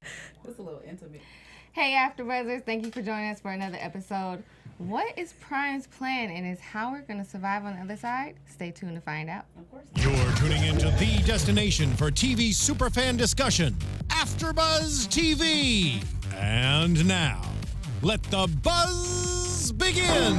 It's a little intimate. Hey, AfterBuzzers! Thank you for joining us for another episode. What is Prime's plan, and is Howard going to survive on the other side? Stay tuned to find out. Of course. You're tuning into the destination for TV superfan discussion, AfterBuzz TV. And now, let the buzz begin.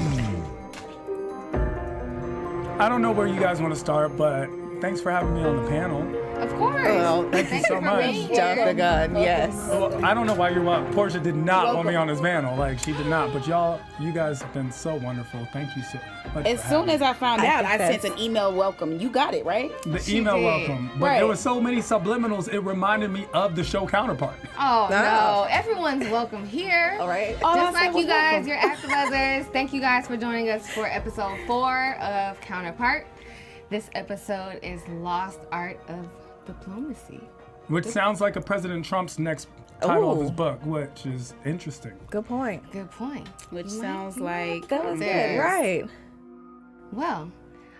I don't know where you guys want to start, but thanks for having me on the panel. Of course. Well, Thank you so for much. being here. Jump the gun, yes. Well, I don't know why Portia did not want me on this panel. Like, she did not. But you guys have been so wonderful. Thank you so much. As soon as I found out, I think sent an email welcome. You got it, right? the She email did. welcome, but Right. there were so many subliminals. It reminded me of the show Counterpart. Oh, No. no. Everyone's welcome here. All right. All I Just said like was you guys, welcome. your AfterBuzzers. Thank you guys for joining us for episode 4 of Counterpart. This episode is Lost Art of Diplomacy. Which sounds like a President Trump's next title of his Ooh. book, which is interesting. Good point. Good point. Which sounds like That was Yes. good. Right. Well,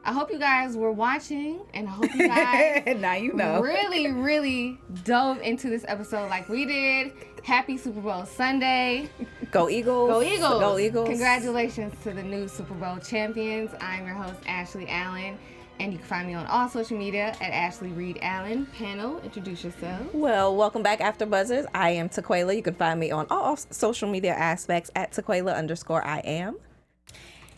I hope you guys were watching, and I hope you guys now you know. really dove into this episode like we did. Happy Super Bowl Sunday. Go Eagles. Go Eagles. Go Eagles. Congratulations to the new Super Bowl champions. I'm your host, Ashley Allen, and you can find me on all social media at Ashley Reed Allen. Panel, introduce yourself. Well, welcome back, AfterBuzzers. I am Taquila. You can find me on all social media aspects at Taquila_I am.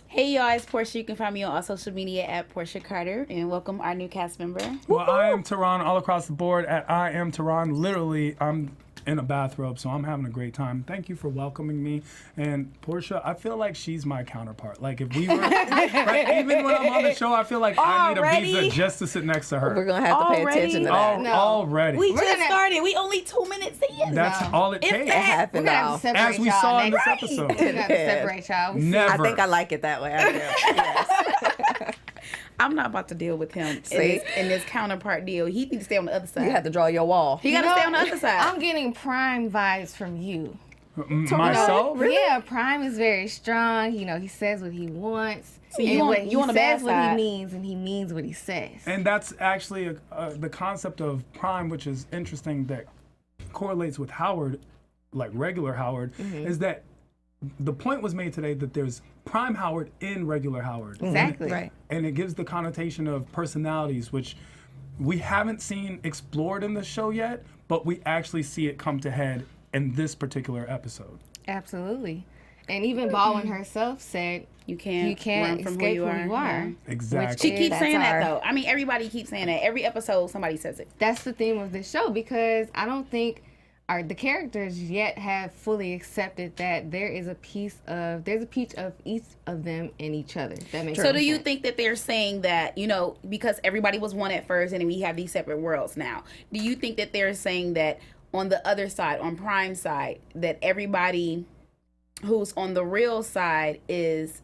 Hey y'all, it's Porchia. You can find me on all social media at Porchia Carter, and welcome our new cast member. Well, I am Tehran all across the board at I am Tehran. Literally, I'm in a bathrobe, so I'm having a great time. Thank you for welcoming me. And Portia, I feel like she's my counterpart. Like if we were, right, even when I'm on the show, I feel like I need a Already? visa just to sit next to her. We're going to have to pay Already? attention to that. No. Already. We We're just gonna- started. We only 2 minutes in. That's No. all it If takes. It that- We're happened gonna have now. to separate As we y'all saw in next this week. episode. We're gonna have to separate y'all. Never. I think I like it that way. I do. Yes. I'm not about to deal with him See? in this counterpart deal. He needs to stay on the other side. You have to draw your wall. He got to stay on the other side. I'm getting Prime vibes from you. Myself? Yeah, Prime is very strong. You know, he says what he wants. So you and on- what you on the he bad says what side. he means, and he means what he says. And that's actually the concept of Prime, which is interesting that correlates with Howard, like regular Howard, is that the point was made today that there's Prime Howard in regular Howard. Exactly. Right. And it gives the connotation of personalities, which we haven't seen explored in the show yet, but we actually see it come to head in this particular episode. Absolutely. And even Baldwin herself said, you can't run from escape who you are. Yeah. Exactly. She keeps That's saying that our- though. I mean, everybody keeps saying that. Every episode, somebody says it. That's the theme of this show, because I don't think the characters yet have fully accepted that there's a piece of each of them in each other. That makes So sense. do you think that they're saying that, you know, because everybody was one at first and then we have these separate worlds now, do you think that they're saying that on the other side, on Prime's side, that everybody who's on the real side is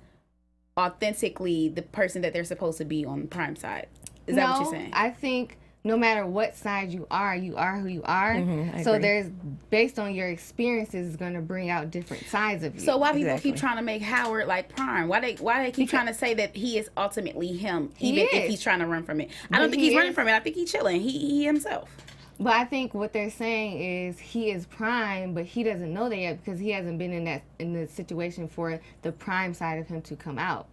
authentically the person that they're supposed to be on the Prime side? Is that what you're saying? I think no matter what side you are who you are. I So agree. there's, based on your experiences, is going to bring out different sides of you. So why people Exactly. keep trying to make Howard like Prime? Why they keep trying to say that he is ultimately him, He even if is. he's trying to run from it? I don't But think he he's running is. from it. I think he's chilling. He himself. But I think what they're saying is he is Prime, but he doesn't know that yet because he hasn't been in the situation for the Prime side of him to come out.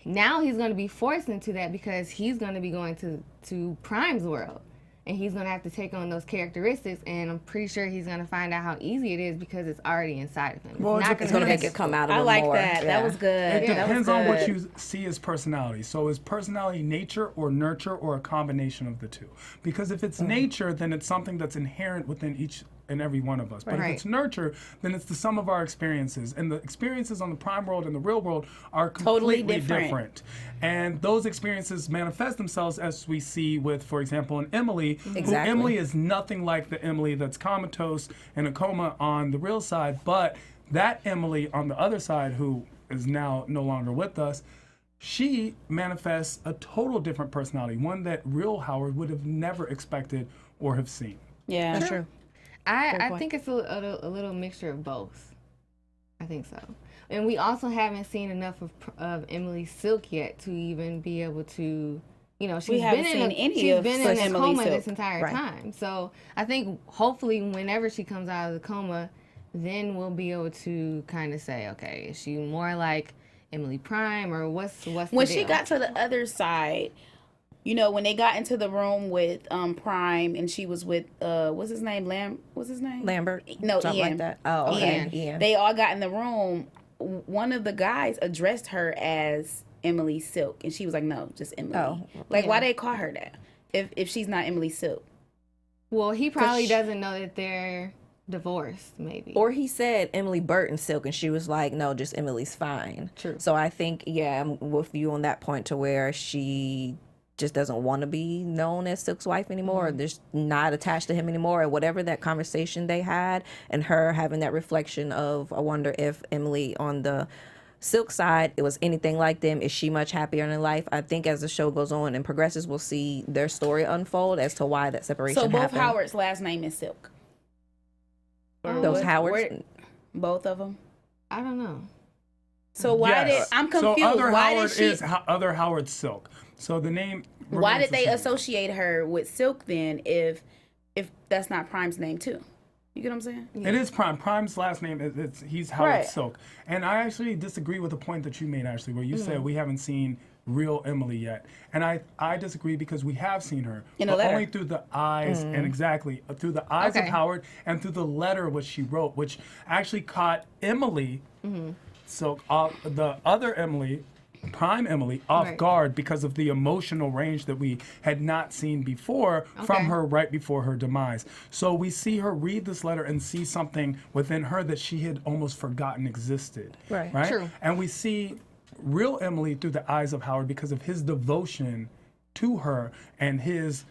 Now he's going to be forced into that because he's going to be going to Prime's world. And he's going to have to take on those characteristics, and I'm pretty sure he's going to find out how easy it is because it's already inside of him. Well, not It's going to be make it come out of I him like more. that. Yeah. That was good. It That was depends on what good. you see as personality. So is personality nature or nurture or a combination of the two? Because if it's nature, then it's something that's inherent within each and every one of us. But Right. if it's nurture, then it's the sum of our experiences. And the experiences on the Prime world and the real world are Totally completely different. different. And those experiences manifest themselves as we see with, for example, in Emily. Who Exactly. Emily is nothing like the Emily that's comatose and a coma on the real side, but that Emily on the other side, who is now no longer with us, she manifests a total different personality, one that real Howard would have never expected or have seen. Yeah. That's true. I point. think it's a little mixture of both. I think so. And we also haven't seen enough of Emily Silk yet to even be able to, you know, she's We haven't been seen in any she's of been in a Emily coma Silk. this entire Right. time. So I think hopefully whenever she comes out of the coma, then we'll be able to kind of say, okay, is she more like Emily Prime or what's the When she deal? got to the other side, you know, when they got into the room with Prime and she was with what's his name? Lambert. No, Something Ian. like that. Oh, okay. Ian. Ian. They all got in the room. One of the guys addressed her as Emily Silk, and she was like, "No, just Emily." Oh, like, yeah. why they call her that if she's not Emily Silk? Well, he probably she- doesn't know that they're divorced, maybe. Or he said Emily Burton Silk, and she was like, no, just Emily's fine. True. So I think, yeah, I'm with you on that point to where she just doesn't want to be known as Silk's wife anymore, or just not attached to him anymore, or whatever that conversation they had, and her having that reflection of, I wonder if Emily on the Silk side, it was anything like them. Is she much happier in life? I think as the show goes on and progresses, we'll see their story unfold as to why that separation So both happened. Howard's last name is Silk. Those Howards? Both of them. I don't know. So why Yes. did I'm confused? So other Why Howard did she? is other Howard Silk. So the name. Why remains did they the same. associate her with Silk then? If that's not Prime's name too, you get what I'm saying? It is Prime. Prime's last name he's Howard Right. Silk. And I actually disagree with the point that you made, Ashley, where you Mm-hmm. said we haven't seen real Emily yet. And I disagree because we have seen her. In a but letter. only through the eyes and exactly through the eyes of Okay. Howard and through the letter which she wrote, which actually caught Emily Silk, the other Emily, Prime Emily, off Right. guard because of the emotional range that we had not seen before from Okay. her right before her demise. So we see her read this letter and see something within her that she had almost forgotten existed. Right. Right? True. And we see real Emily through the eyes of Howard because of his devotion to her and his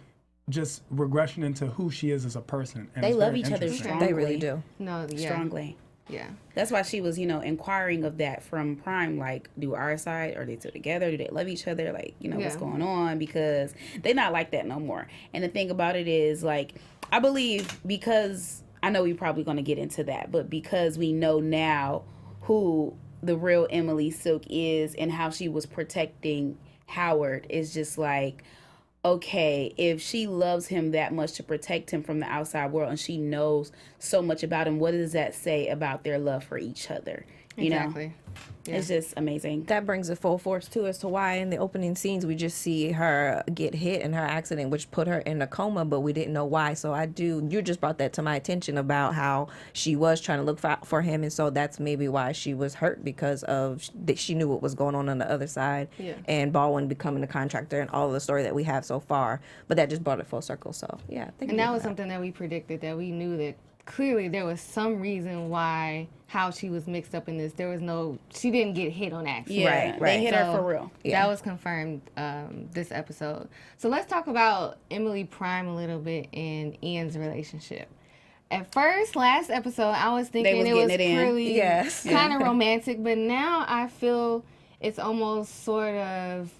just regression into who she is as a person. And They it's love very each other interesting. strongly. They really do. No, yeah. Strongly. Yeah. That's why she was, inquiring of that from Prime. Like, do our side, are they still together? Do they love each other? Like, what's Yeah. going on? Because they're not like that no more. And the thing about it is, like, I believe because, I know we're probably going to get into that, but because we know now who the real Emily Silk is and how she was protecting Howard, is just like, okay, if she loves him that much to protect him from the outside world and she knows so much about him, what does that say about their love for each other? You know, Exactly. Yeah. it's just amazing. That brings it full force too as to why in the opening scenes we just see her get hit in her accident, which put her in a coma, but we didn't know why. So you just brought that to my attention about how she was trying to look for him, and so that's maybe why she was hurt, because of she knew what was going on the other side. Yeah. And Baldwin becoming the contractor and all of the story that we have so far, but that just brought it full circle. So yeah, thank you. And that for was something that we predicted, that we knew that clearly there was some reason why, how she was mixed up in this. She didn't get hit on accident. Yeah, Right, they hit her So, for real. Yeah. That was confirmed this episode. So let's talk about Emily Prime a little bit and Ian's relationship. At first, last episode, I was thinking was it was getting it in. really Yes. kind of romantic, but now I feel it's almost sort of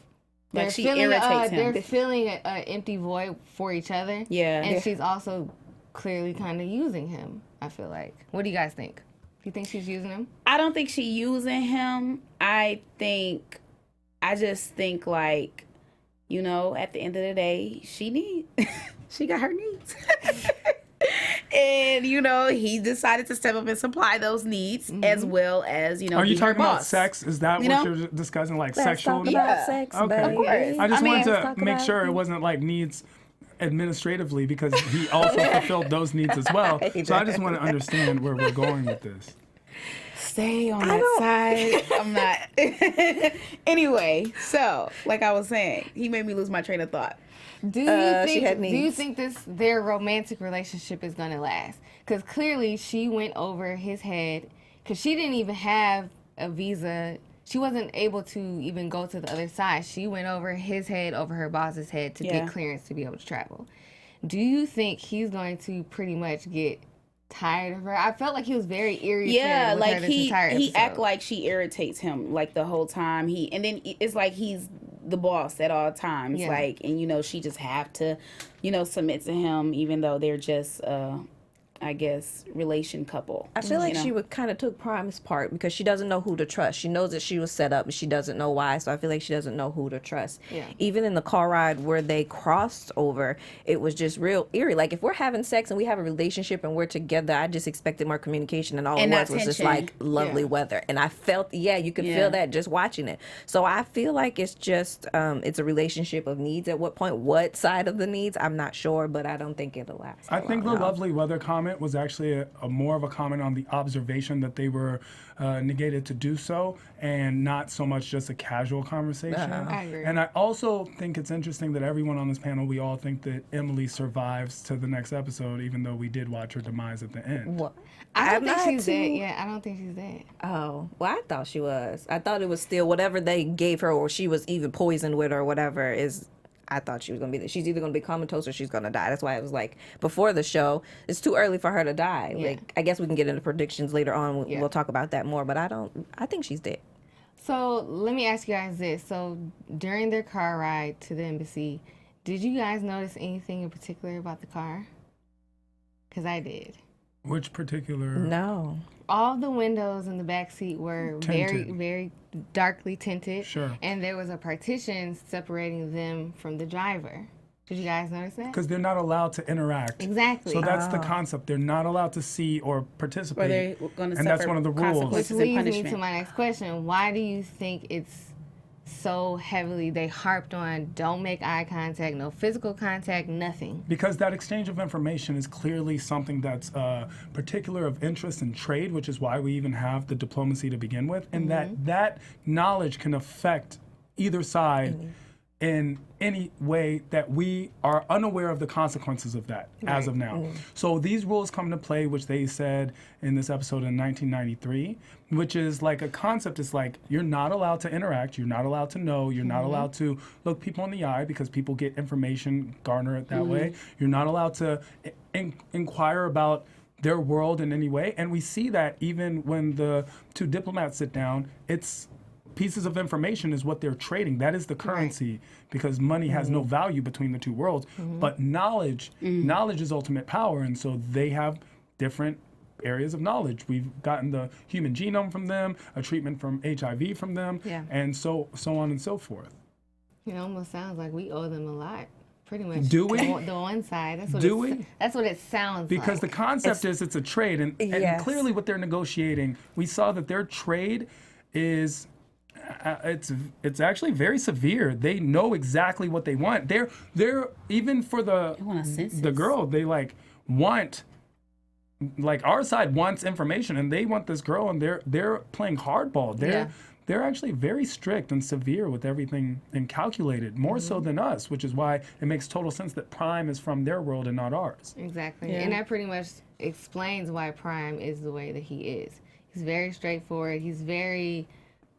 Like she irritates him. They're feeling an empty void for each other. Yeah. And Yeah. she's also clearly kind of using him, I feel like. What do you guys think? Do you think she's using him? I don't think she using him. I just think like, at the end of the day, she got her needs. And, he decided to step up and supply those needs as well as, Are you be her talking about boss. sex? Is that You what know? you're discussing, like Let's sexual talk needs? about sex, Okay. baby. Of course. I just I mean, wanted let's to talk make about sure it. it wasn't like needs administratively, because he also fulfilled those needs as well. So I just want to understand where we're going with this. Stay on that side. I'm not. Anyway, so like I was saying, he made me lose my train of thought. Do you think their romantic relationship is gonna last? Because clearly she went over his head, because she didn't even have a visa. She wasn't able to even go to the other side. She went over his head, over her boss's head, to get clearance to be able to travel. Do you think he's going to pretty much get tired of her? I felt like he was very irritated. Yeah, with her like this entire he episode. act like she irritates him like the whole time. And then it's like he's the boss at all times. Yeah. Like, and she just have to, submit to him, even though they're just I guess, relation couple. I feel like you know? she would kind of took Prime's part because she doesn't know who to trust. She knows that she was set up, but she doesn't know why. So I feel like she doesn't know who to trust. Yeah. Even in the car ride where they crossed over, it was just real eerie. Like if we're having sex and we have a relationship and we're together, I just expected more communication, and all And it not was just tension. like lovely weather. And I felt, you could feel that just watching it. So I feel like it's just it's a relationship of needs. At what point, what side of the needs, I'm not sure, but I don't think it'll last. I think the long, no. lovely weather comment was actually a more of a comment on the observation that they were negated to do so, and not so much just a casual conversation. I agree. And I also think it's interesting that everyone on this panel, we all think that Emily survives to the next episode, even though we did watch her demise at the end. What? I don't I'm think not she's too- dead. Yeah, I don't think she's dead. Oh, well, I thought she was. I thought it was still whatever they gave her, or she was even poisoned with, or whatever. I thought she was gonna be. She's either gonna be comatose or she's gonna die. That's why it was like before the show. It's too early for her to die. Yeah. Like I guess we can get into predictions later on. Yeah. We'll talk about that more. But I think she's dead. So let me ask you guys this. So during their car ride to the embassy, did you guys notice anything in particular about the car? Because I did. Which particular? No. All the windows in the back seat were very, Tinted. very darkly tinted. Sure. And there was a partition separating them from the driver. Did you guys notice that? Because they're not allowed to interact. Exactly. So that's the concept. They're not allowed to see or participate. Or they're going to and that's suffer one of the rules. consequences Which and leads me punishment. to my next question. Why do you think it's so heavily, they harped on don't make eye contact, no physical contact, nothing? Because that exchange of information is clearly something that's particular of interest in trade, which is why we even have the diplomacy to begin with, and that knowledge can affect either side in any way that we are unaware of the consequences of that as of now. So these rules come into play, which they said in this episode in 1993, which is like a concept. It's like you're not allowed to interact, you're not allowed to know, you're not allowed to look people in the eye because people get information, garner it that way. You're not allowed to inquire about their world in any way. And we see that even when the two diplomats sit down, it's pieces of information is what they're trading. That is the currency, because money has no value between the two worlds. But knowledge is ultimate power, and so they have different areas of knowledge. We've gotten the human genome from them, a treatment from HIV from them, and so on and so forth. It almost sounds like we owe them a lot. Pretty much. Do we? The one side. That's what Do we? That's what it sounds Because like. the concept is it's a trade, and Yes. clearly what they're negotiating, we saw that their trade is it's actually very severe. They know exactly what they want. They're even for want a census. the girl, they want our side wants information, and they want this girl, and they're playing hardball. They're actually very strict and severe with everything and calculated, more so than us, which is why it makes total sense that Prime is from their world and not ours. Exactly. And that pretty much explains why Prime is the way that he is. He's very straightforward. He's very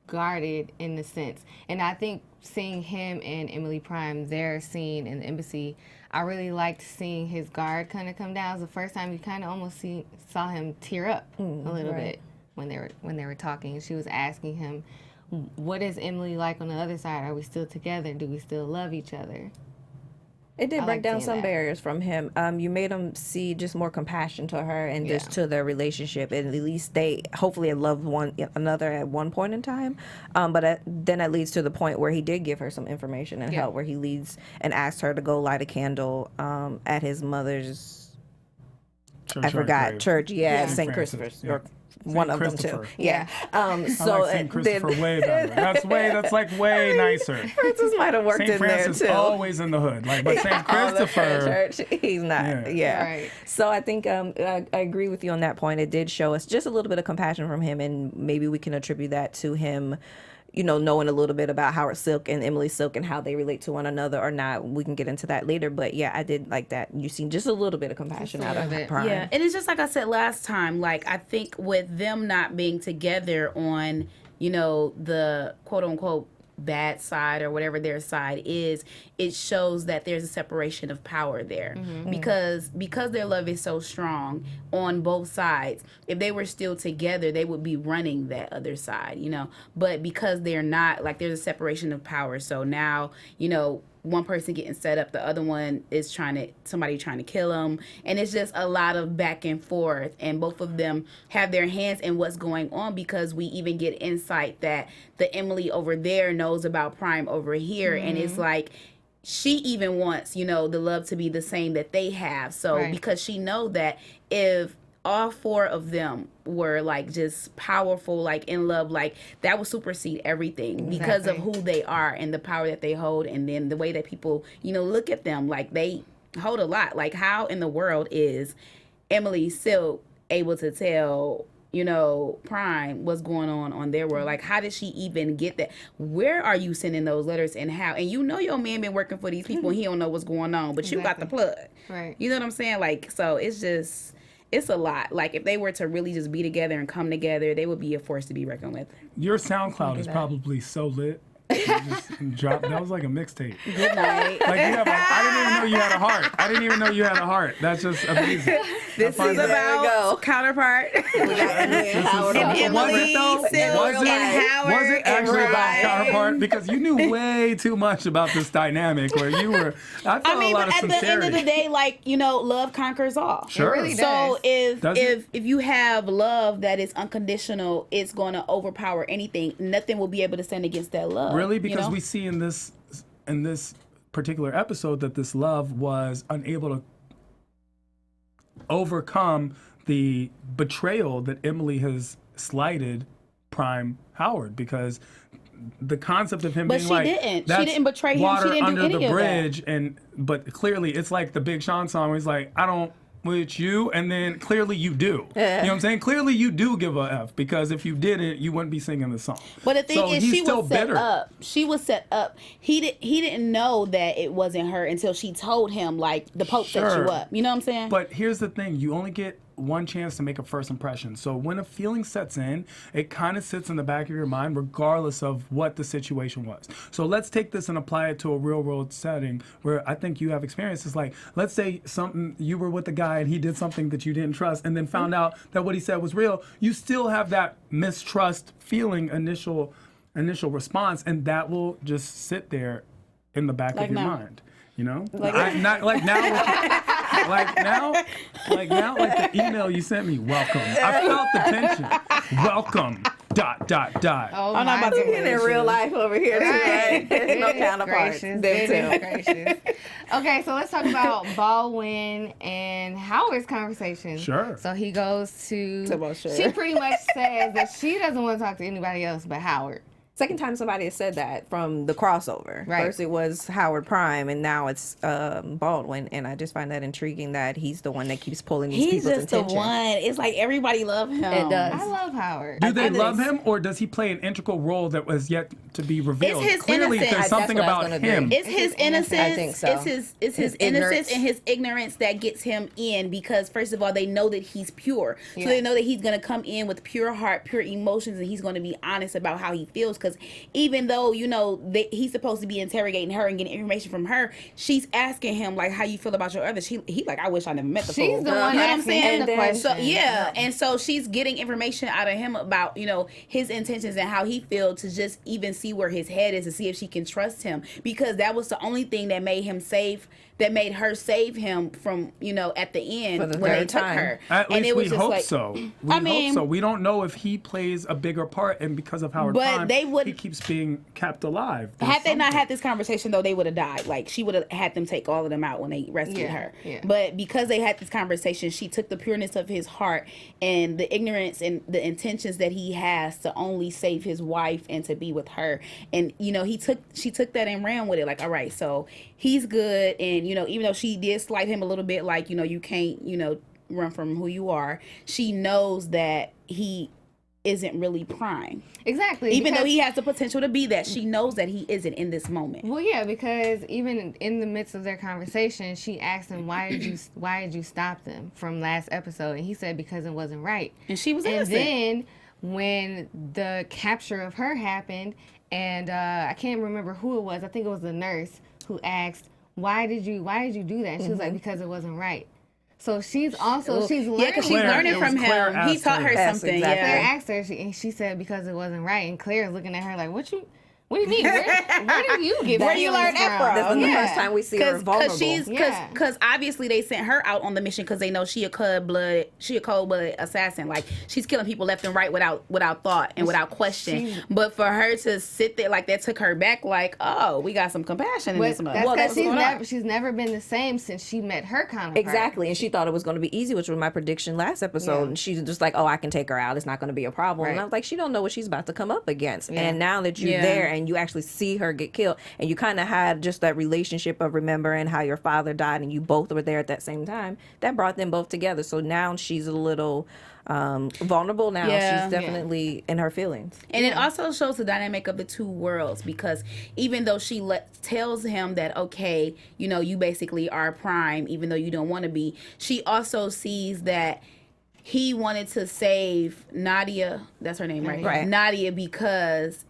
guarded in the sense. And I think seeing him and Emily Prime, their scene in the embassy, I really liked seeing his guard kind of come down. It was the first time you kind of almost saw him tear up a little bit when they were talking. She was asking him, what is Emily like on the other side? Are we still together? Do we still love each other? It did I break like down seeing some that. barriers from him. You made him see just more compassion to her and just to their relationship. And at least they hopefully had loved one another at one point in time. But then that leads to the point where he did give her some information and help, where he leads and asked her to go light a candle at his mother's, Church I forgot, grave. Church, St. St. Francis, Christopher's. yeah. Or one of them Christopher. too. Yeah. I So like St. Christopher way better. That's way nicer. Francis might have worked St. in Francis there too. always in the hood, but St. Christopher. Church, he's not. Yeah. Right. So I think I agree with you on that point. It did show us just a little bit of compassion from him, and maybe we can attribute that to him, knowing a little bit about Howard Silk and Emily Silk and how they relate to one another or not. We can get into that later, but yeah, I did like that. You seen just a little bit of compassion out of Prime. Yeah, and it's just like I said last time. Like I think with them not being together on, the quote unquote bad side or whatever their side is, it shows that there's a separation of power there. Because their love is so strong on both sides. If they were still together, they would be running that other side, But because they're not, like there's a separation of power. So now, one person getting set up, the other one is somebody trying to kill him, and it's just a lot of back and forth, and both of them have their hands in what's going on, because we even get insight that the Emily over there knows about Prime over here, and it's like she even wants, the love to be the same that they have. So because she know that if all four of them were like just powerful, like in love, like that would supersede everything because of who they are and the power that they hold, and then the way that people, look at them, like they hold a lot. Like, how in the world is Emily Silk able to tell Prime what's going on their world? Like, how did she even get that? Where are you sending those letters, and how? And your man been working for these people and he don't know what's going on, but you got the plug. Right. You know what I'm saying? Like, so it's a lot. Like, if they were to really just be together and come together, they would be a force to be reckoned with. Your SoundCloud is probably so lit. You just dropped. That was like a mixtape. Good night. Like, I didn't even know you had a heart. I didn't even know you had a heart. That's just amazing. This is about Counterpart. Howard. Was it though? Was it actually about Counterpart? Because you knew way too much about this dynamic where you were. I felt a lot of but at the end of the day, like, love conquers all. Sure. It really So does. if you have love that is unconditional, it's going to overpower anything. Nothing will be able to stand against that love. Really? Because we see in this particular episode that this love was unable to overcome the betrayal that Emily has slighted Prime Howard, because the concept of him But being she like, didn't. She that's didn't betray him. She water didn't do under any the of that. bridge, but clearly it's like the Big Sean song where he's like, I don't with you, and then clearly you do. You know what I'm saying? Clearly you do give a F, because if you didn't, you wouldn't be singing the song. But the thing So is, he's she still was set bitter. up. She was set up. He didn't know that it wasn't her until she told him, like, the Pope set Sure. you up. You know what I'm saying? But here's the thing, you only get one chance to make a first impression. So when a feeling sets in, it kind of sits in the back of your mind regardless of what the situation was. So let's take this and apply it to a real world setting where I think you have experience. It's like, let's say you were with a guy and he did something that you didn't trust, and then found out that what he said was real. You still have that mistrust feeling, initial response, and that will just sit there in the back of your mind. Like the email you sent me. Welcome. I felt the tension. Welcome. ... Oh, I'm not about to In real life over here too, right? There's no counterparts. Them too. Gracious. Okay, so let's talk about Baldwin and Howard's conversation. Sure. So he goes to. Sure. She pretty much says that she doesn't want to talk to anybody else but Howard. Second time somebody has said that from the crossover. Right. First it was Howard Prime, and now it's Baldwin, and I just find that intriguing that he's the one that keeps pulling these He's people's just attention. the one. It's like everybody love him. It does. I love Howard. Do they love him, or does he play an integral role that was yet to be revealed? It's his Clearly, innocence. there's something That's what I was about gonna him. do. It's his innocence. I think so. It's his innocence and his ignorance that gets him in, because first of all, they know that he's pure. So they know that he's going to come in with pure heart, pure emotions, and he's going to be honest about how he feels, because even though, he's supposed to be interrogating her and getting information from her, she's asking him, like, how you feel about your others. He like, I wish I never met the fool. She's the one You know what I'm asking him saying? the question. So, and so she's getting information out of him about, his intentions and how he feels, to just even see where his head is, to see if she can trust him, because that was the only thing that made her save him from, at the end For the when they third took time. her. At And least it was we just hope like, so. I mean, hope so. We don't know if he plays a bigger part, and because of Howard But Prime, they would- he keeps being kept alive. There's Had they not something. had this conversation, though, they would have died. Like, she would have had them take all of them out when they rescued her. Yeah. But because they had this conversation, she took the pureness of his heart and the ignorance and the intentions that he has to only save his wife and to be with her. And, she took that and ran with it. Like, all right, so he's good. And, even though she did slight him a little bit, like, you can't, run from who you are. She knows that he isn't really Prime. Exactly. Even though he has the potential to be that, she knows that he isn't in this moment. Well, yeah, because even in the midst of their conversation, she asked him, "Why did you stop them from last episode?" And he said, "Because it wasn't right." And she was And innocent. then when the capture of her happened, and I can't remember who it was. I think it was the nurse who asked, "Why did you do that?" And she was like, "Because it wasn't right." So she's learning. Yeah, because she's Claire, learning it was from Claire him. He asked taught her her. Yes, something. exactly. Claire Yeah. asked her, and she said because it wasn't right. And Claire's looking at her like, what What do you mean? Where do you get Where you learn that from? That's the Yeah. first time we see her vulnerable. Because obviously they sent her out on the mission because they know she a cold blooded assassin. Like she's killing people left and right without thought and without question. But for her to sit there like that took her back. Like, oh, we got some compassion in this mother. That's because she's never been the same since she met her counterpart. Exactly, and she thought it was going to be easy, which was my prediction last episode. And she's just like, oh, I can take her out. It's not going to be a problem. And I was like, she don't know what she's about to come up against. And now that you're there and you actually see her get killed, and you kind of had just that relationship of remembering how your father died and you both were there at that same time, that brought them both together. So now she's a little vulnerable now. She's definitely in her feelings. And it also shows the dynamic of the two worlds, because even though she tells him that, okay, you know, you basically are Prime, even though you don't want to be, she also sees that he wanted to save Nadia. That's her name, right? Nadia, because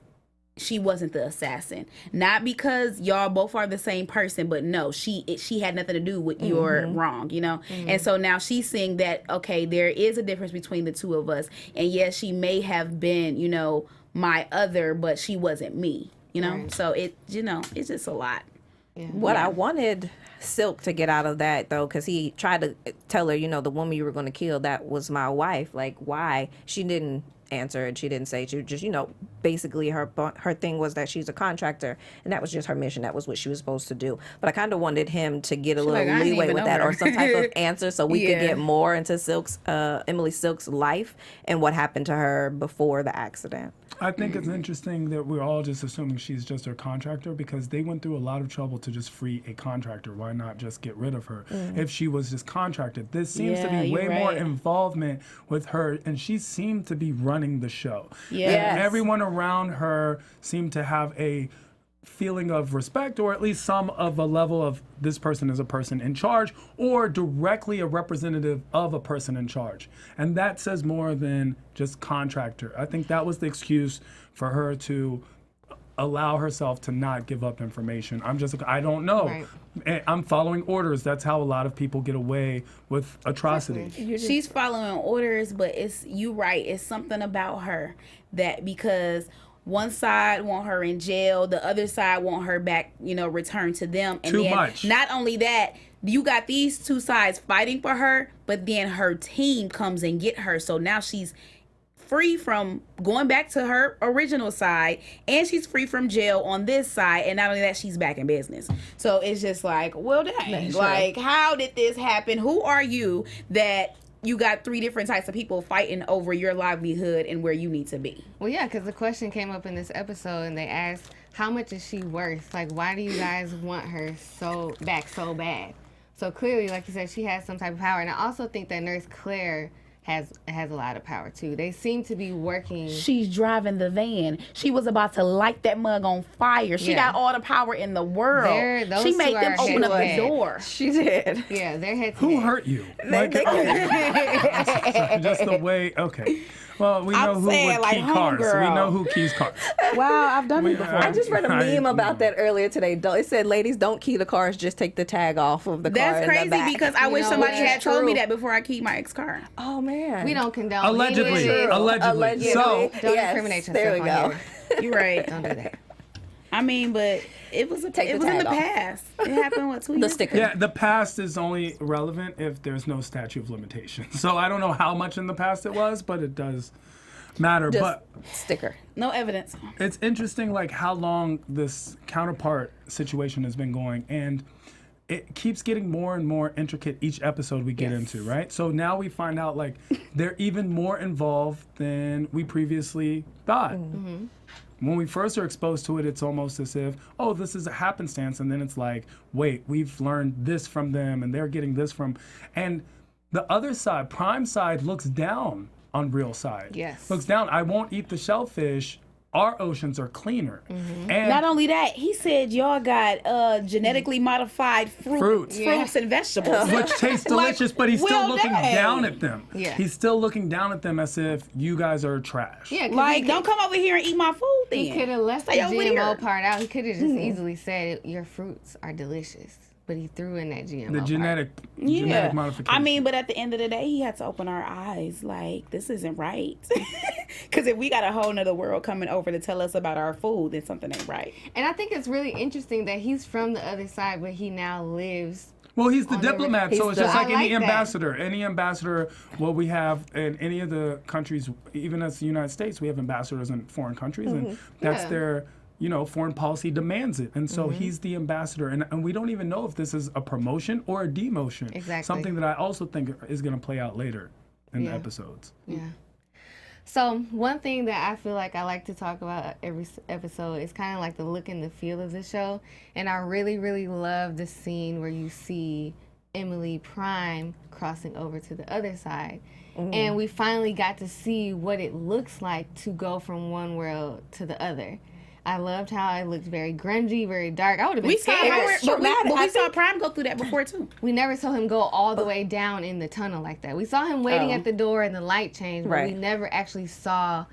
she wasn't the assassin, not because y'all both are the same person, but no, she had nothing to do with your wrong, you know. And so now she's seeing that, okay, there is a difference between the two of us, and yes, she may have been, you know, my other, but she wasn't me, you know. So it, you know, it's just a lot. What I wanted Silk to get out of that, though, because he tried to tell her, you know, the woman you were going to kill, that was my wife. Like, why? She didn't answer and she didn't say. She just, you know, basically her thing was that she's a contractor, and that was just her mission. That was what she was supposed to do. But I kind of wanted him to get a little leeway with that, or some type of answer, so we could get more into Emily Silk's life and what happened to her before the accident. I think it's interesting that we're all just assuming she's just her contractor, because they went through a lot of trouble to just free a contractor. Why not just get rid of her if she was just contracted? This seems to be way more involvement with her, and she seemed to be running the show. And everyone around her seemed to have a feeling of respect, or at least some of a level of this person is a person in charge, or directly a representative of a person in charge. And that says more than just contractor. I think that was the excuse for her to allow herself to not give up information. I don't know. I'm following orders. That's how a lot of people get away with atrocities. She's following orders, but you're right. It's something about her that, because one side want her in jail, the other side want her back, you know, returned to them. And Too then much. Not only that, you got these two sides fighting for her, but then her team comes and get her. So now she's free from going back to her original side, and she's free from jail on this side, and not only that, she's back in business. So it's just like, well, dang, like, how did this happen? Who are you that you got three different types of people fighting over your livelihood and where you need to be? Well, yeah, because the question came up in this episode, and they asked, how much is she worth? Like, why do you guys want her so bad? So clearly, like you said, she has some type of power. And I also think that Nurse Claire has a lot of power too. They seem to be working. She's driving the van. She was about to light that mug on fire. She got all the power in the world. She made them open up the door. She did. Yeah, their head. Who hurt you? Like, just the way. Okay. Well, we know who would key cars. We know who keys cars. Wow, I've done it before. I just read a meme about that earlier today. It said, ladies, don't key the cars, just take the tag off of the car. That's crazy, because I wish somebody had told me that before I keyed my ex car. Oh, man. We don't condone. Allegedly. So, don't incriminate yourself. There we go. You're right. Don't do that. I mean, but it was in the past. It happened, what, 2 years? The sticker. Yeah, the past is only relevant if there's no statute of limitations. So I don't know how much in the past it was, but it does matter. Just but sticker. No evidence. It's interesting, like, how long this Counterpart situation has been going, and it keeps getting more and more intricate each episode we get into, right? So now we find out, like, they're even more involved than we previously thought. Mm-hmm. When we first are exposed to it, it's almost as if, oh, this is a happenstance, and then it's like, wait, we've learned this from them, and they're getting this from, and the other side, Prime side, looks down on Real side. Yes. Looks down. I won't eat the shellfish. Our oceans are cleaner. Mm-hmm. And not only that, he said y'all got genetically modified fruits and vegetables. Which taste delicious, but he's still looking down at them. Yeah. He's still looking down at them as if you guys are trash. Yeah, like, don't come over here and eat my food then. He could have left the GMO part out. He could have just easily said, your fruits are delicious. But he threw in that GMO The genetic modification. I mean, but at the end of the day, he had to open our eyes. Like, this isn't right. Because if we got a whole nother world coming over to tell us about our food, then something ain't right. And I think it's really interesting that he's from the other side, but he now lives. Well, he's the diplomat, so it's just like any ambassador. That. Any ambassador, what we have in any of the countries, even as the United States, we have ambassadors in foreign countries, and that's their, foreign policy demands it. And so he's the ambassador, and we don't even know if this is a promotion or a demotion. Exactly. Something that I also think is going to play out later in the episodes. Yeah. So one thing that I feel like I like to talk about every episode is kind of like the look and the feel of the show. And I really, really love the scene where you see Emily Prime crossing over to the other side. And we finally got to see what it looks like to go from one world to the other. I loved how it looked very grungy, very dark. I would have been scared. But we saw Prime go through that before, too. We never saw him go all the way down in the tunnel like that. We saw him waiting at the door and the light changed, but we never actually saw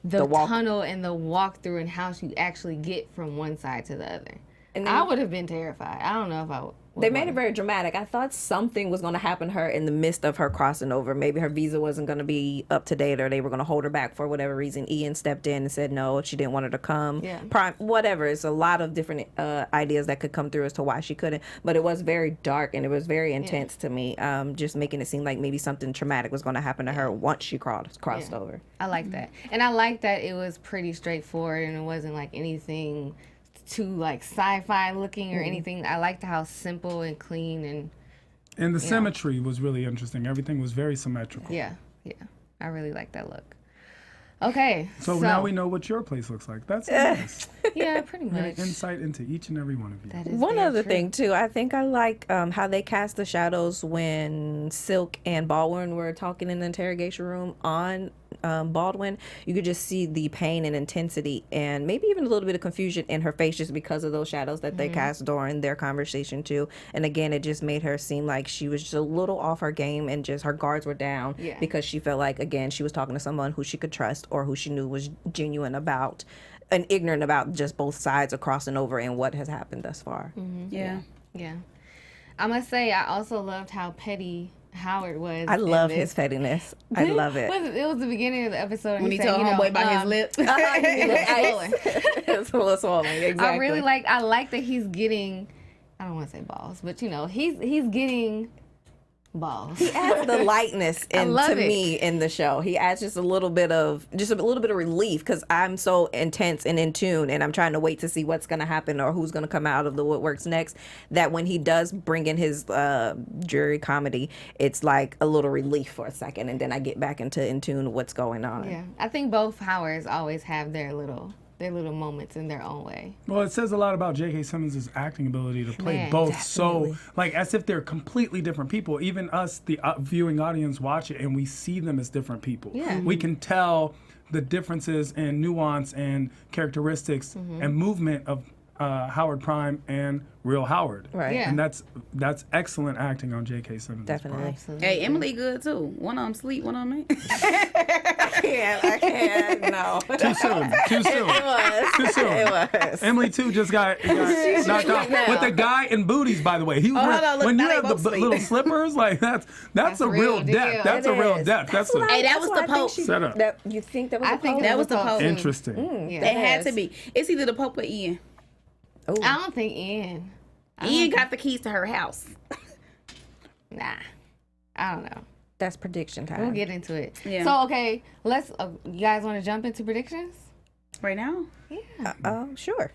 the tunnel and the walkthrough and how she actually get from one side to the other. And I would have been terrified. I don't know if I would. They made it very dramatic. I thought something was going to happen to her in the midst of her crossing over. Maybe her visa wasn't going to be up to date, or they were going to hold her back for whatever reason. Ian stepped in and said no, she didn't want her to come. Yeah. Prime, whatever. It's a lot of different ideas that could come through as to why she couldn't. But it was very dark and it was very intense to me. Just making it seem like maybe something traumatic was going to happen to her once she crossed over. I like that, and I like that it was pretty straightforward and it wasn't like anything too like sci-fi looking or anything. I liked how simple and clean and the symmetry was really interesting. Everything was very symmetrical. Yeah. I really like that look. Okay. So now we know what your place looks like. That's nice. Yeah, pretty much. Insight into each and every one of you. That is One very other true. thing too, I think I like how they cast the shadows when Silk and Baldwin were talking in the interrogation room on Baldwin. You could just see the pain and intensity and maybe even a little bit of confusion in her face just because of those shadows that they cast during their conversation too. And again, it just made her seem like she was just a little off her game and just her guards were down because she felt like, again, she was talking to someone who she could trust or who she knew was genuine about and ignorant about just both sides of crossing over and what has happened thus far. Yeah. I must say, I also loved how petty Howard was. I love his pettiness. I love it. It was the beginning of the episode When he told homeboy about his lips. It's a little swollen. Exactly. I really like that he's getting, I don't want to say balls, but he's getting balls. He adds the lightness me in the show. He adds just a little bit of relief because I'm so intense and in tune and I'm trying to wait to see what's going to happen or who's going to come out of the woodworks next, that when he does bring in his jury comedy, it's like a little relief for a second and then I get back into in tune with what's going on. Yeah. I think both Howards always have their little moments in their own way. Well, it says a lot about J.K. Simmons' acting ability to play both definitely. so, like, as if they're completely different people. Even us, the viewing audience, watch it and we see them as different people. Yeah. We can tell the differences in nuance and characteristics and movement of Howard Prime and Real Howard. Right. Yeah. And that's excellent acting on J.K. Simmons. Definitely. Absolutely. Hey, Emily good, too. One of them sleep, one of them ain't. I can't, no. Too soon. Too soon. Too soon. It was. Emily too just got knocked out with the guy in booties. By the way, he was hold on, look, when now you they have the both sleep. little slippers, like that's a real real deal. depth. That's It a real is. depth. That's a Hey, that was the Pope. Shut up. That you think that was I the think Pope? That was the Pope. Interesting. Yeah. They had to be. It's either the Pope or Ian. I don't think Ian. Ian got the keys to her house. Nah. I don't know. That's prediction time. We'll get into it. Yeah. So, okay, let's, you guys want to jump into predictions? Right now? Yeah. Sure.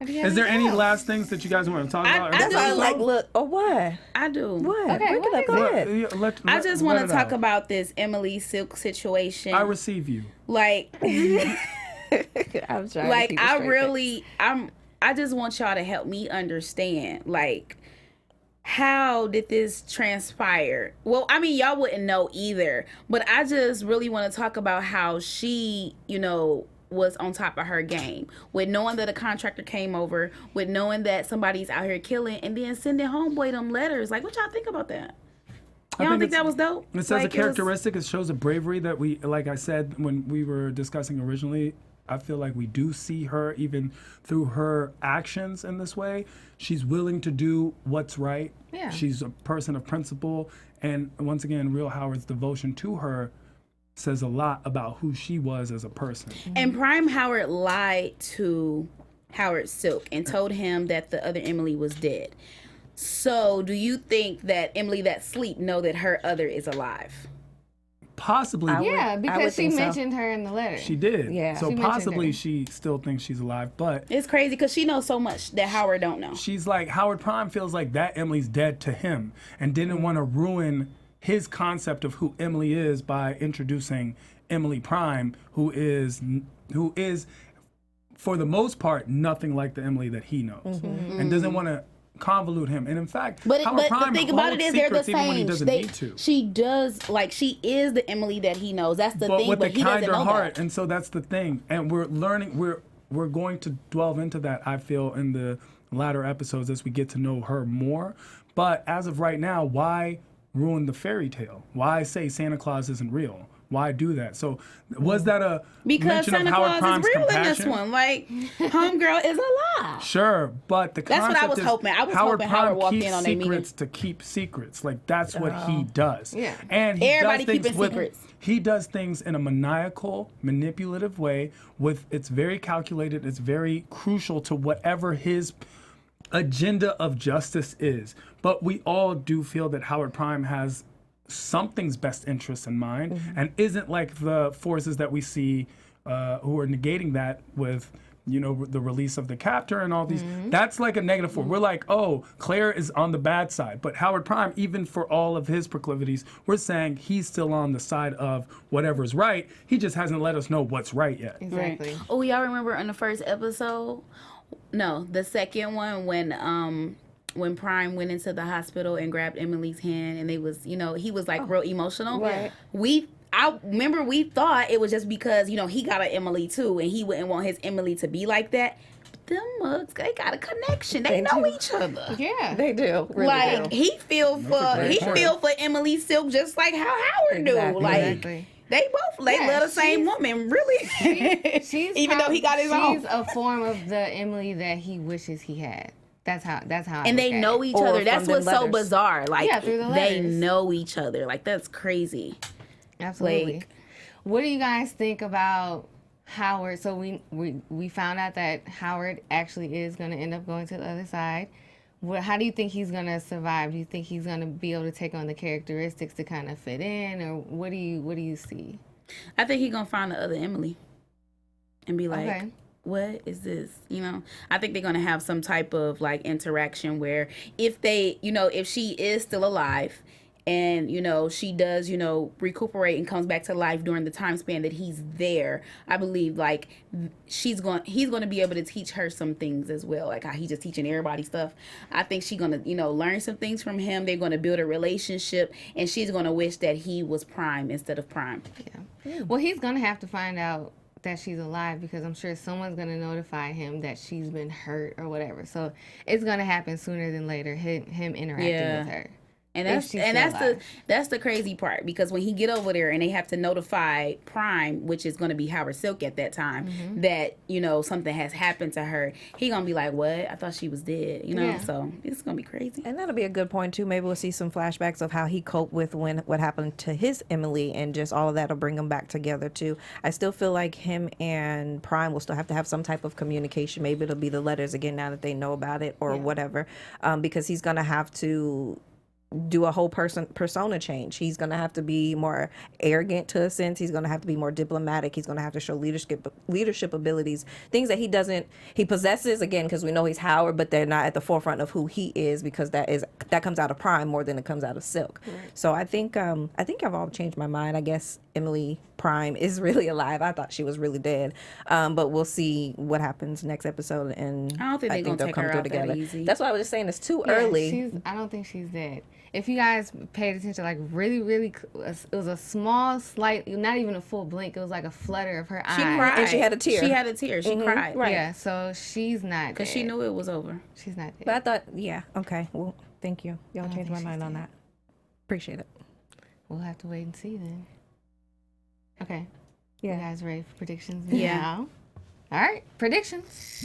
Is there any last things that you guys want to talk about? I That's do. why I like look. Oh, what? I do. What? Okay, Bring what it up. is Go it? ahead. I just want to it talk out. about this Emily Silk situation. I receive you. Like, I'm trying. like to keep a I straight really, I just want y'all to help me understand, like, how did this transpire? Well, I mean, y'all wouldn't know either, but I just really want to talk about how she, was on top of her game with knowing that a contractor came over, with knowing that somebody's out here killing, and then sending homeboy them letters. Like, what y'all think about that? Y'all don't think that was dope? It says Like, a characteristic. It shows a bravery that we, like I said when we were discussing originally, I feel like we do see her even through her actions in this way. She's willing to do what's right. Yeah. She's a person of principle. And once again, Real Howard's devotion to her says a lot about who she was as a person. And Prime Howard lied to Howard Silk and told him that the other Emily was dead. So do you think that Emily that sleep know that her other is alive? Possibly. Yeah, would because she think so. mentioned her in the letter. She did. Yeah. So She mentioned possibly her. she still thinks she's alive, but It's crazy because she knows so much that Howard don't know. she's like, Howard Prime feels like that Emily's dead to him and didn't want to ruin his concept of who Emily is by introducing Emily Prime, who is for the most part nothing like the Emily that he knows, and doesn't want to convolute him. And in fact, But Howard the Prime thing about it holds is they're the secrets even when he same. doesn't need to. She does, like, she is the Emily that he knows. That's the But thing, with but a he doesn't kinder know heart, that. and so that's the thing. And we're learning. We're going to delve into that, I feel, in the latter episodes as we get to know her more. But as of right now, why ruin the fairy tale? Why say Santa Claus isn't real? Why do that? So was that a Because mention Santa of Howard Claus Prime's is real in this compassion? one. Like, homegirl is alive. Sure, but the That's what I concept was is hoping. I was Howard hoping Prime Howard walked keeps in on their meeting. secrets to keep secrets. Like that's what he does. Yeah. And he Everybody does things keeping with, secrets. He does things in a maniacal, manipulative way. It's very calculated. It's very crucial to whatever his agenda of justice is. But we all do feel that Howard Prime has something's best interest in mind and isn't like the forces that we see who are negating that with the release of the captor and all these. That's like a negative force. We're like, oh, Claire is on the bad side, but Howard Prime, even for all of his proclivities, we're saying he's still on the side of whatever's right. He just hasn't let us know what's right yet. Exactly. Oh, y'all remember in the first episode? No, the second one when Prime went into the hospital and grabbed Emily's hand and they was, he was like real emotional. Right. I remember we thought it was just because, he got an Emily too and he wouldn't want his Emily to be like that. But them mugs, they got a connection. They know each other. Yeah. They do. Really Like do. he feel for Emily Silk just like how Howard do. Exactly. Like Exactly. they love the same woman, really. She's Even though he got his own. She's a form of the Emily that he wishes he had. That's how. I And they look at know it. each Or other. from That's them what's so letters. bizarre. Like Yeah, through the they letters. know each other. Like that's crazy. Absolutely. Like- What do you guys think about Howard? So we found out that Howard actually is going to end up going to the other side. How do you think he's going to survive? Do you think he's going to be able to take on the characteristics to kind of fit in, or what do you see? I think he's gonna find the other Emily and be like, Okay. what is this? I think they're gonna have some type of like interaction where if they, if she is still alive and, she does, recuperate and comes back to life during the time span that he's there, I believe like he's going to be able to teach her some things as well. Like how he's just teaching everybody stuff. I think she's going to, learn some things from him. They're going to build a relationship and she's going to wish that he was Prime instead of Prime. Yeah. Well, he's going to have to find out that she's alive because I'm sure someone's going to notify him that she's been hurt or whatever. So it's going to happen sooner than later, him interacting with her. And If that's she's and still that's alive. that's the crazy part because when he get over there and they have to notify Prime, which is going to be Howard Silk at that time, that something has happened to her, he gonna be like, "What? I thought she was dead." Yeah. So it's gonna be crazy. And that'll be a good point too. Maybe we'll see some flashbacks of how he coped with what happened to his Emily, and just all of that will bring them back together too. I still feel like him and Prime will still have to have some type of communication. Maybe it'll be the letters again now that they know about it or whatever, because he's gonna have to do a whole persona change. He's going to have to be more arrogant to a sense. He's going to have to be more diplomatic. He's going to have to show leadership abilities, things that he possesses, again, because we know he's Howard, but they're not at the forefront of who he is, because that comes out of Prime more than it comes out of Silk. Right. So I think I've all changed my mind. I guess Emily Prime is really alive. I thought she was really dead. But we'll see what happens next episode, and I don't think they're gonna take her out that easy. That's why I was just saying it's too Yeah, early. I don't think she's dead. If you guys paid attention, like really, really, it was a small, slight, not even a full blink. It was like a flutter of her eye. She cried. And she had a tear. She had a tear. She cried. Right. Yeah, so she's not Because dead. she knew it was over. She's not dead. But I thought, yeah, okay. Well, thank you. Y'all don't changed think my mind she's on dead. that. Appreciate it. We'll have to wait and see then. Okay. Yeah. You guys ready for predictions? Yeah. Now? All right, predictions.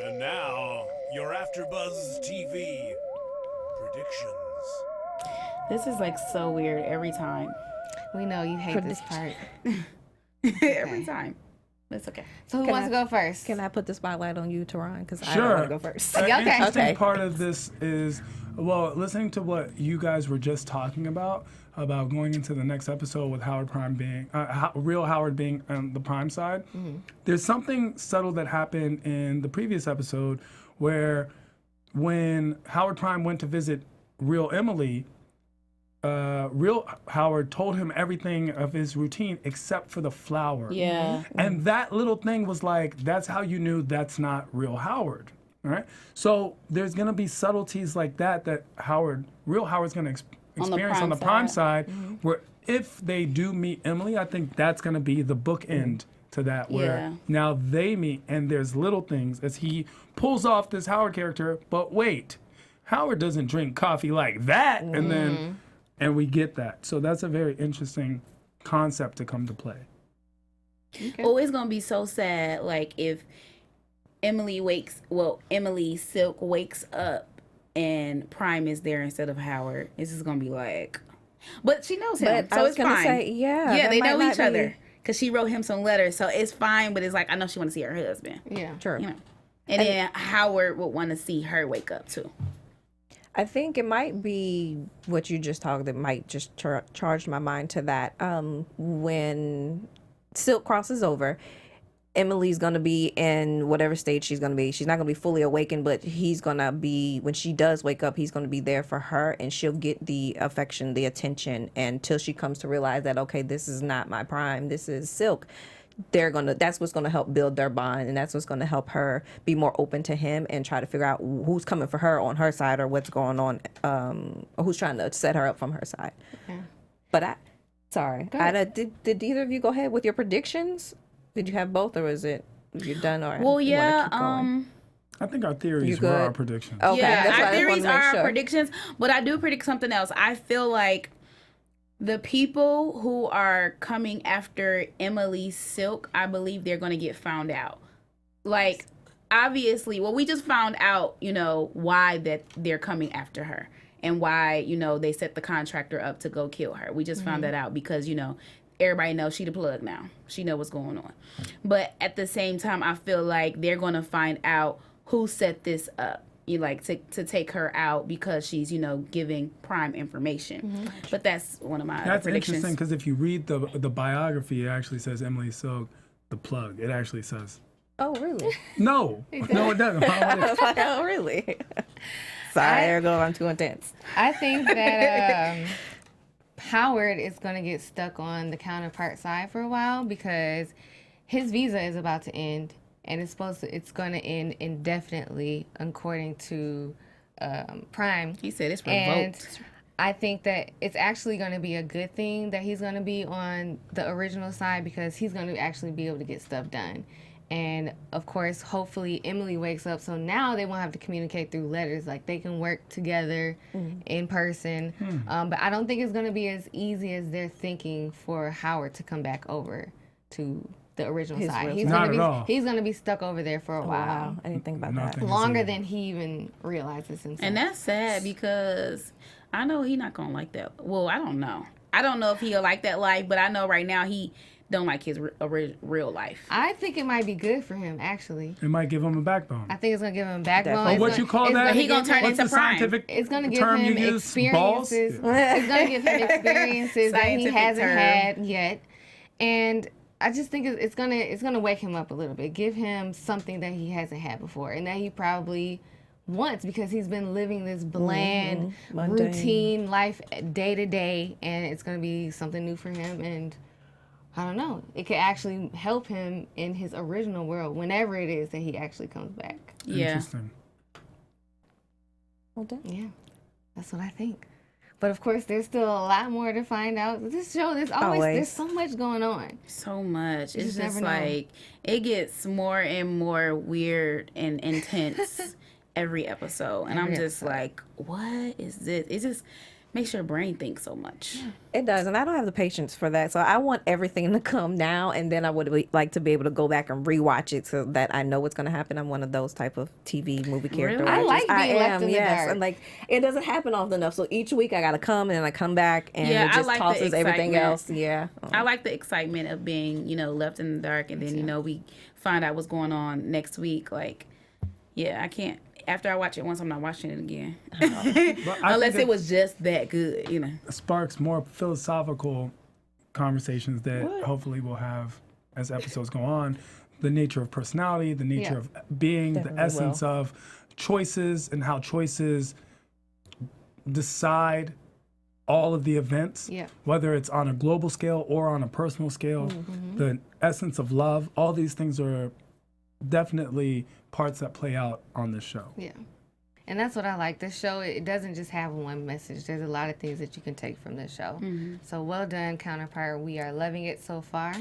And now, your AfterBuzz TV predictions. This is like so weird every time. We know you hate this part. Every time. That's okay. So who wants to go first? Can I put the spotlight on you, Tehran? Because I Sure. don't want to go first. An Okay. interesting part of this is, well, listening to what you guys were just talking about going into the next episode with Howard Prime being, real Howard being on the Prime side. There's something subtle that happened in the previous episode where when Howard Prime went to visit real Emily, real Howard told him everything of his routine except for the flower. Yeah. And that little thing was like, that's how you knew that's not real Howard. Right? So there's going to be subtleties like that real Howard's going to experience on the Prime side, where if they do meet Emily, I think that's going to be the bookend to that, where now they meet and there's little things as he pulls off this Howard character, but wait, Howard doesn't drink coffee like that. And we get that. So that's a very interesting concept to come to play. Okay. Oh, it's going to be so sad, like, if Emily Silk wakes up and Prime is there instead of Howard. This is going to be like... But she knows him, so it's fine. Yeah, they know each other. Because she wrote him some letters, so it's fine, but it's like, I know she want to see her husband. Yeah. True. You know? And then Howard would want to see her wake up, too. I think it might be what you just talked that might just charge my mind to that. When Silk crosses over, Emily's going to be in whatever state she's going to be. She's not going to be fully awakened, but he's going to be, when she does wake up, he's going to be there for her, and she'll get the affection, the attention, until she comes to realize that, okay, this is not my Prime, this is Silk. That's what's going to help build their bond, and that's what's going to help her be more open to him and try to figure out who's coming for her on her side, or what's going on, or who's trying to set her up from her side. Okay. But did either of you go ahead with your predictions? Did you have both, or is it you done? Or well, you yeah. keep going? I think our theories were our predictions. Okay, yeah, that's why our I just wanted theories to make are our sure. predictions, but I do predict something else. I feel like the people who are coming after Emily Silk, I believe they're going to get found out. Like, obviously, well, we just found out, why that they're coming after her and why, they set the contractor up to go kill her. We just found that out because, everybody knows she the plug now. She know what's going on. But at the same time, I feel like they're going to find out who set this up. To take her out because she's, giving Prime information. But that's one of my That's predictions. interesting because if you read the biography, it actually says Emily Silk, the plug. It actually says. Oh, really? No, it doesn't. I was like, oh, really? Sorry, Ergo, I'm too intense. I think that Howard is going to get stuck on the Counterpart side for a while because his visa is about to end. And it's going to end indefinitely, according to Prime. He said it's and revoked. I think that it's actually going to be a good thing that he's going to be on the original side because he's going to actually be able to get stuff done. And, of course, hopefully Emily wakes up, so now they won't have to communicate through letters. Like, they can work together in person. But I don't think it's going to be as easy as they're thinking for Howard to come back over to the original side. He's going to be stuck over there for a while. Wow, I didn't think about that. Longer than he even realizes himself. And that's sad because I know he's not going to like that. Well, I don't know. I don't know if he'll like that life, but I know right now he don't like his real life. I think it might be good for him, actually. It might give him a backbone. I think it's going to give him a backbone. Oh, what you call that? He going to turn What's into the Prime. scientific It's going to give term him you use? experiences. Balls? It's going to give him experiences that he Scientific hasn't term. had yet. And I just think it's gonna wake him up a little bit. Give him something that he hasn't had before and that he probably wants because he's been living this bland, routine life day to day, and it's gonna be something new for him. And I don't know, it could actually help him in his original world whenever it is that he actually comes back. Yeah. Interesting. Well done. Yeah, that's what I think. But of course, there's still a lot more to find out. This show, there's so much going on. So much. It's just just never know. like it gets more and more weird and intense every episode. And I'm just like, what is this? It's just Makes your brain think so much. It does, and I don't have the patience for that. So I want everything to come now, and then I would like to be able to go back and rewatch it so that I know what's going to happen. I'm one of those type of TV movie character. Really? I like being left in the dark. And like it doesn't happen often enough. So each week I got to come and then I come back and Yeah, it I just like the tosses everything excitement. else. Yeah. I like the excitement of being, left in the dark, and then, we find out what's going on next week. Like, yeah, I can't. After I watch it once, I'm not watching it again. Unless it was just that good, Sparks more philosophical conversations that hopefully we'll have as episodes go on. The nature of personality, the nature of being, Definitely the essence of choices, and how choices decide all of the events, whether it's on a global scale or on a personal scale. The essence of love, all these things are definitely parts that play out on this show. Yeah. And that's what I like. This show, it doesn't just have one message. There's a lot of things that you can take from this show. So well done, Counterpart. We are loving it so far.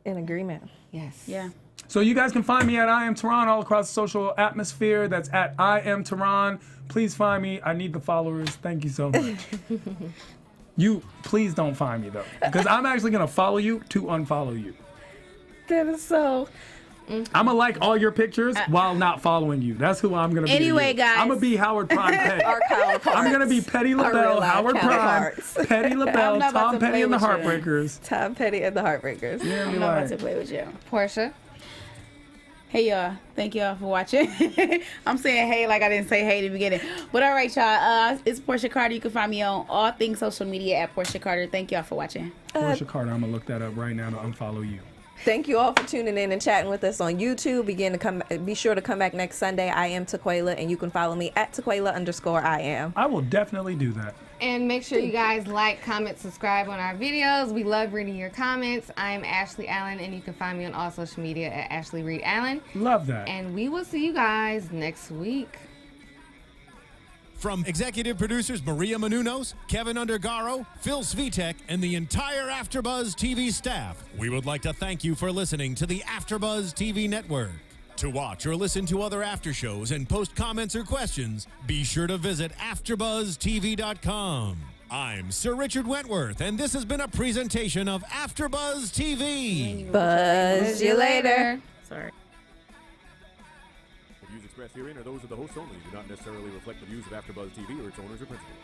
In agreement. Yes. Yeah. So you guys can find me at I Am Tehran all across the social atmosphere. That's at I Am Tehran. Please find me. I need the followers. Thank you so much. You please don't find me though, because I'm actually gonna follow you to unfollow you. That is so. I'm gonna like all your pictures while not following you. That's who I'm gonna be. Anyway, guys. I'm gonna be Howard Prime Petty. Our counterparts. I'm gonna be Petty Our real LaBelle, life Howard Prime, counterparts. Petty I'm LaBelle, not about Tom to Petty play and the with you. Heartbreakers. Tom Petty and the Heartbreakers. Yeah, I'm be not about like, to play with you. Portia. Hey, y'all. Thank y'all for watching. I'm saying hey like I didn't say hey at the beginning. But all right, y'all. It's Porchia Carter. You can find me on all things social media at Porchia Carter. Thank y'all for watching. Porchia Carter. I'm gonna look that up right now to unfollow you. Thank you all for tuning in and chatting with us on YouTube. Be sure to come back next Sunday. I am Taquila, and you can follow me at Taquila_I am. I will definitely do that. And make sure you guys like, comment, subscribe on our videos. We love reading your comments. I am Ashley Allen, and you can find me on all social media at Ashley Reed Allen. Love that. And we will see you guys next week. From executive producers Maria Menounos, Kevin Undergaro, Phil Svitek, and the entire AfterBuzz TV staff, we would like to thank you for listening to the AfterBuzz TV network. To watch or listen to other after shows and post comments or questions, be sure to visit AfterBuzzTV.com. I'm Sir Richard Wentworth, and this has been a presentation of AfterBuzz TV. Buzz you later. Sorry. The views expressed herein are those of the hosts only, do not necessarily reflect the views of AfterBuzz TV or its owners or principals.